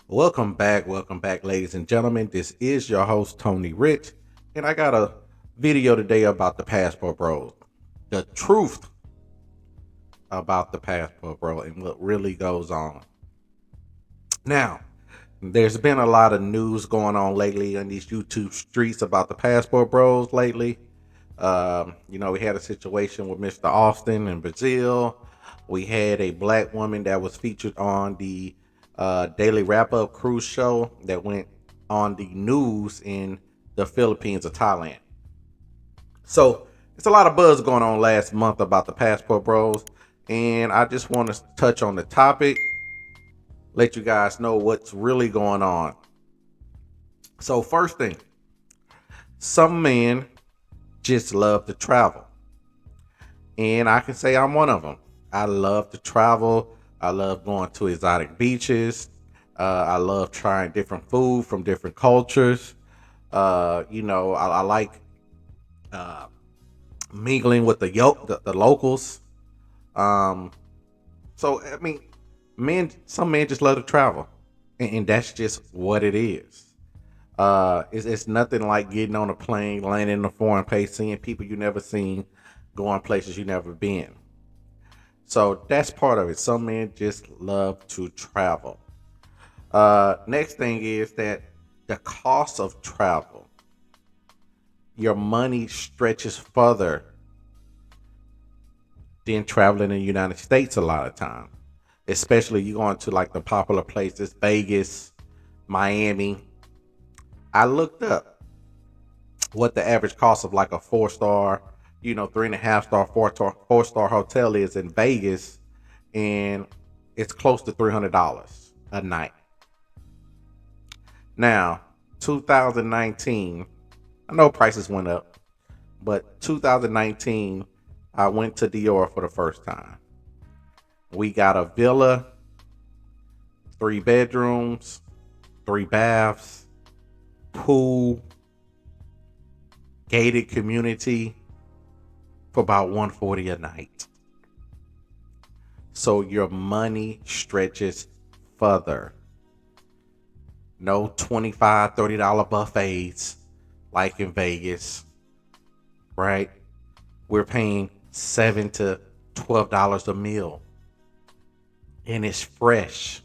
Welcome back, ladies and gentlemen. This is your host, Tony Rich, and I got a video today about the Passport Bros. The truth about the Passport Bro and what really goes on. Now, there's been a lot of news going on lately on these YouTube streets about the Passport Bros lately. We had a situation with Mr. Austin in Brazil. We had a black woman that was featured on the daily wrap up cruise show that went on the news in the Philippines or Thailand. So it's a lot of buzz going on last month about the Passport Bros. And I just want to touch on the topic, let you guys know what's really going on. So, first thing, some men just love to travel. And I can say I'm one of them. I love to travel. I love going to exotic beaches. I love trying different food from different cultures. I like uh, mingling with the locals. Um, so some men just love to travel, and that's just what it is. It's nothing like getting on a plane, landing in a foreign place, seeing people you never seen, going places you never been. So that's part of it. Some men just love to travel. Next thing is that the cost of travel, your money stretches further than traveling in the United States a lot of times. Especially you going to like the popular places, Vegas, Miami. I looked up what the average cost of like a 4 star, 3.5 star, four star hotel is in Vegas, and it's close to $300 a night. Now, 2019, I know prices went up, but 2019, I went to Dior for the first time. We got a villa, 3 bedrooms, 3 baths, pool, gated community for about 140 a night. So your money stretches further. No $25, $30 buffets like in Vegas, right? We're paying $7 to $12 a meal. And it's fresh.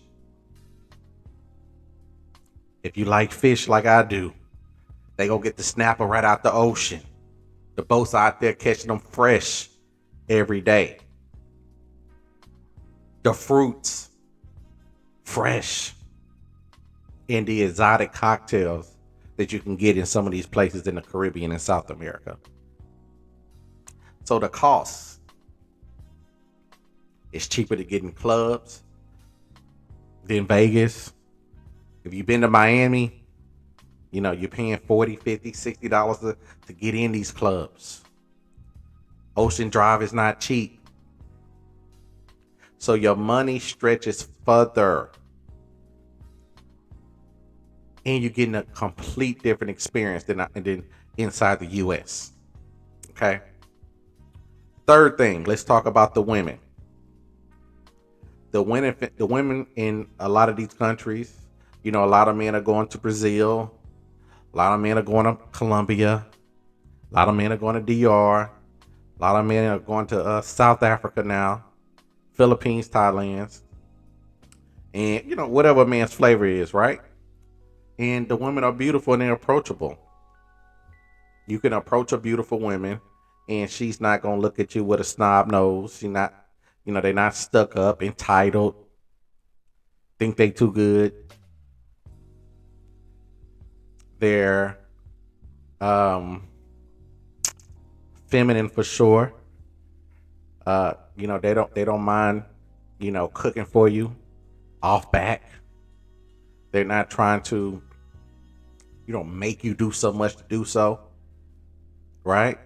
If you like fish like I do, they go get the snapper right out the ocean. The boats out there catching them fresh every day. The fruits, fresh. And the exotic cocktails that you can get in some of these places in the Caribbean and South America. So the cost is cheaper to get in clubs than Vegas. If you've been to Miami, you're paying $40, $50, $60 to get in these clubs. Ocean Drive is not cheap. So your money stretches further. And you're getting a complete different experience than inside the US. Okay. Third thing, let's talk about the women. The women in a lot of these countries, a lot of men are going to Brazil, a lot of men are going to Colombia, a lot of men are going to DR, a lot of men are going to South Africa now, Philippines, Thailand, and whatever man's flavor is, right? And the women are beautiful and they're approachable. You can approach a beautiful woman, and she's not gonna look at you with a snob nose. She's not, they're not stuck up, entitled, think they too good. They're feminine for sure. They don't mind, cooking for you off back. They're not trying to, make you do so much to do so, right?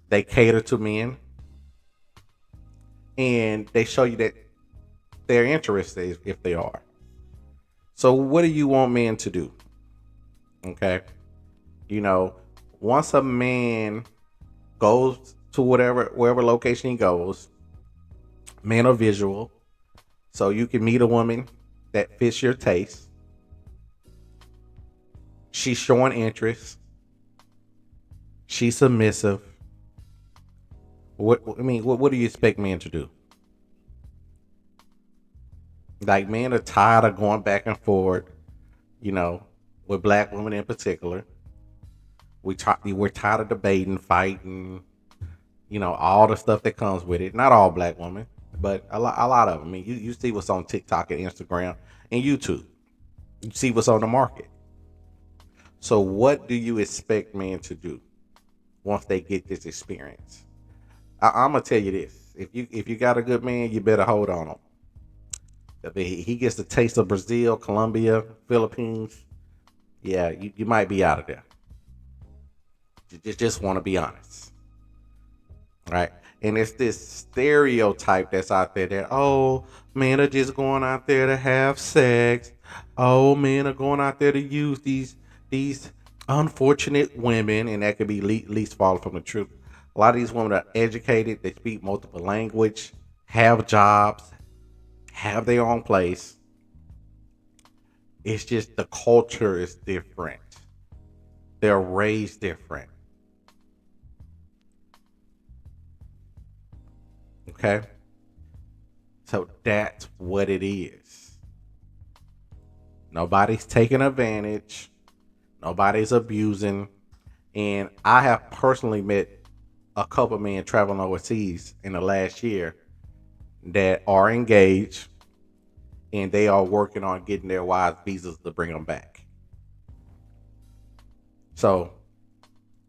They cater to men, and they show you that they're interested if they are. So what do you want men to do? Okay. You know, Once a man goes to wherever location he goes, men are visual. So you can meet a woman that fits your taste. She's showing interest. She's submissive. What do you expect men to do? Like, men are tired of going back and forth, you know, with black women in particular. We're tired of debating, fighting, all the stuff that comes with it. Not all black women, but a lot of them. I mean, you see what's on TikTok and Instagram and YouTube. You see what's on the market. So what do you expect men to do once they get this experience? I'm gonna tell you this: if you got a good man, you better hold on him. If he gets the taste of Brazil, Colombia, Philippines, yeah, you might be out of there. Just want to be honest, right? And it's this stereotype that's out there that, oh, men are just going out there to have sex. Oh, men are going out there to use these unfortunate women, and that could be least far from the truth. A lot of these women are educated. They speak multiple language, have jobs, have their own place. It's just the culture is different. They're raised different. Okay? So that's what it is. Nobody's taking advantage. Nobody's abusing. And I have personally met a couple men traveling overseas in the last year that are engaged, and they are working on getting their wives visas to bring them back. So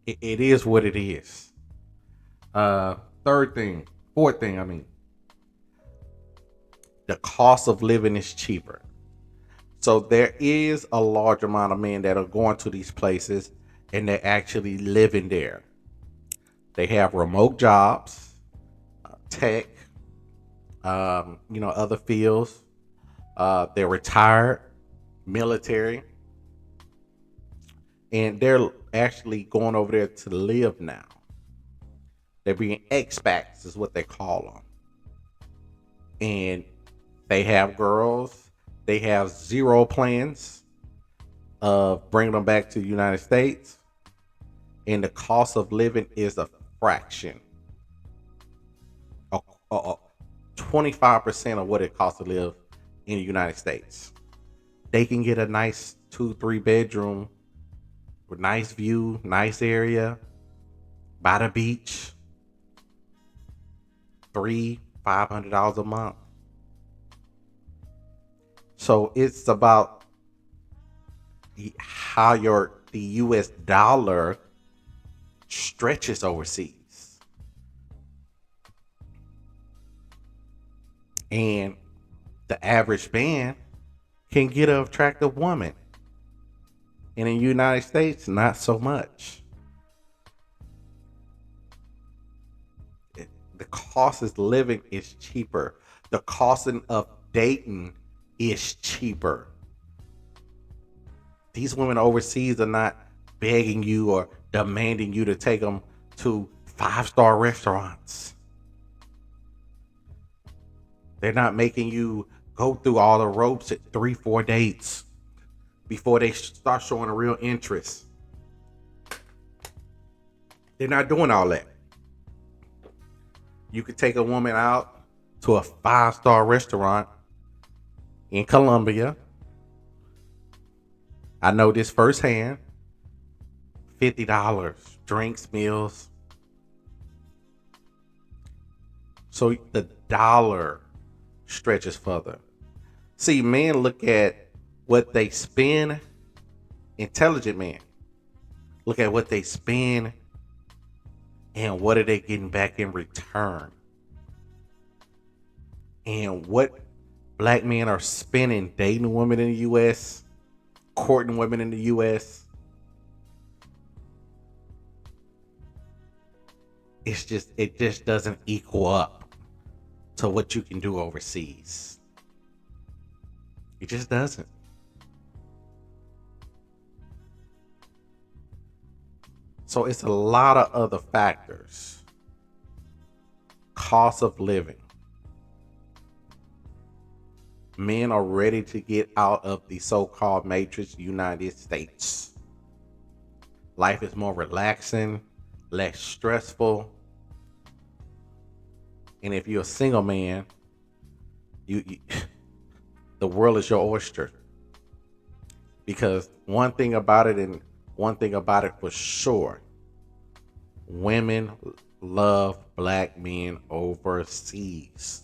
it is what it is. Fourth thing, the cost of living is cheaper. So there is a large amount of men that are going to these places and they're actually living there. They have remote jobs, tech, other fields. They're retired, military, and they're actually going over there to live now. They're being expats, is what they call them. And they have girls. They have zero plans of bringing them back to the United States. And the cost of living is a fraction. 25% of what it costs to live in the United States. They can get a nice 2-3 bedroom with nice view, nice area, by the beach, $300-$500 a month. So it's about how the US dollar stretches overseas. And the average man can get an attractive woman. And in the United States, not so much. The cost of living is cheaper. The costing of dating is cheaper. These women overseas are not begging you or demanding you to take them to 5-star restaurants. They're not making you go through all the ropes at 3-4 dates before they start showing a real interest. They're not doing all that. You could take a woman out to a 5-star restaurant in Colombia. I know this firsthand. $50, drinks, meals. So the dollar stretches further. See, men look at what they spend. Intelligent men look at what they spend and what are they getting back in return. And what black men are spending dating women in the U.S., courting women in the U.S., it just doesn't equal up to what you can do overseas. It just doesn't. So it's a lot of other factors. Cost of living. Men are ready to get out of the so-called matrix United States. Life is more relaxing, less stressful. And if you're a single man, you the world is your oyster. Because one thing about it, and one thing about it for sure, women love black men overseas.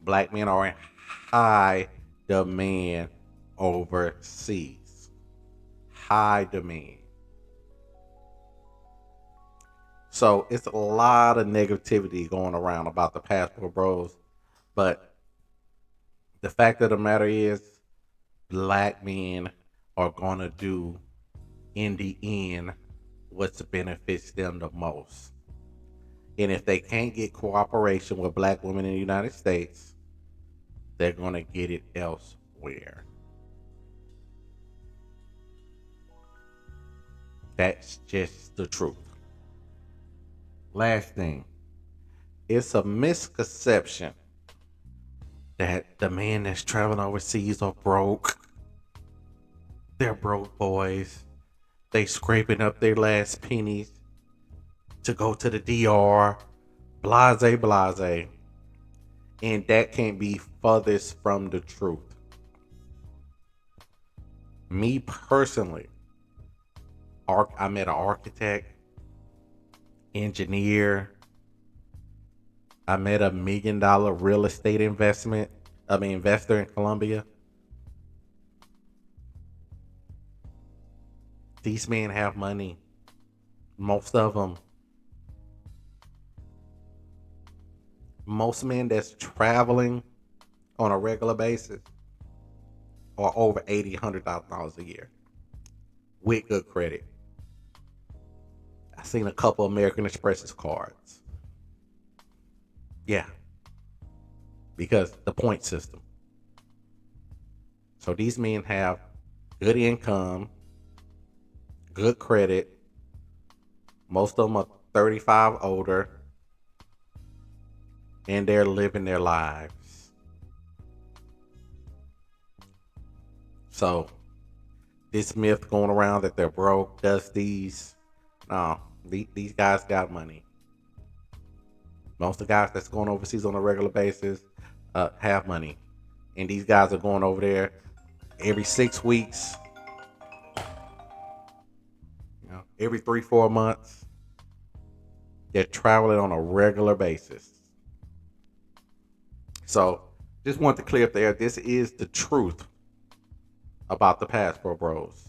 Black men are in high demand overseas. High demand. So it's a lot of negativity going around about the passport bros. But the fact of the matter is, black men are going to do, in the end, what benefits them the most. And if they can't get cooperation with black women in the United States, they're going to get it elsewhere. That's just the truth. Last thing, it's a misconception that the men that's traveling overseas are broke. They're broke boys. They scraping up their last pennies to go to the DR. Blase, blase. And that can't be furthest from the truth. Me personally, I met an architect, engineer. I met $1 million real estate investor in Colombia. These men have money. Most of them. Most men that's traveling on a regular basis are over $80,000, $100,000 a year with good credit. I've seen a couple American Express's cards. Yeah, because the point system. So these men have good income, good credit. Most of them are 35 older, and they're living their lives. So this myth going around that they're broke, these guys got money. Most of the guys that's going overseas on a regular basis have money. And these guys are going over there every 6 weeks, every 3-4 months. They're traveling on a regular basis. So just want to clear up there. This is the truth about the passport bros.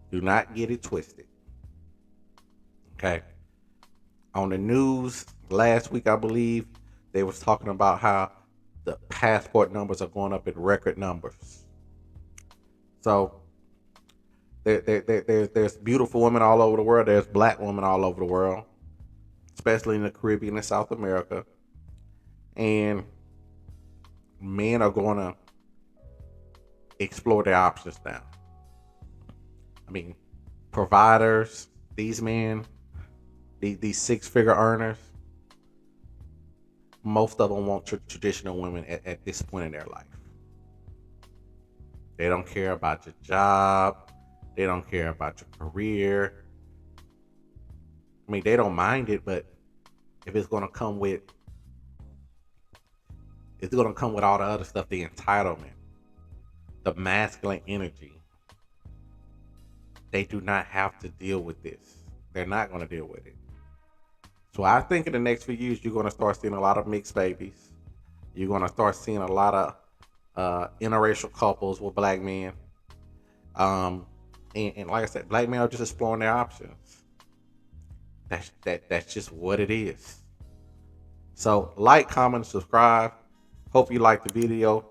Do not get it twisted. Okay. On the news last week, I believe, they was talking about how the passport numbers are going up in record numbers. So there's beautiful women all over the world. There's black women all over the world, especially in the Caribbean and South America. And men are going to explore their options now. I mean, providers, these men, these six-figure earners, most of them want traditional women at this point in their life. They don't care about your job. They don't care about your career. I mean, they don't mind it, but if it's going to come with all the other stuff, the entitlement, the masculine energy, they do not have to deal with this. They're not going to deal with it. So I think in the next few years, you're going to start seeing a lot of mixed babies. You're going to start seeing a lot of interracial couples with black men. And like I said, black men are just exploring their options. That's just what it is. So like, comment, subscribe. Hope you liked the video.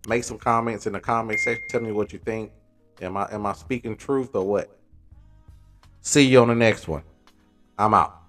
Make some comments in the comment section. Tell me what you think. Am I speaking truth or what? See you on the next one. I'm out.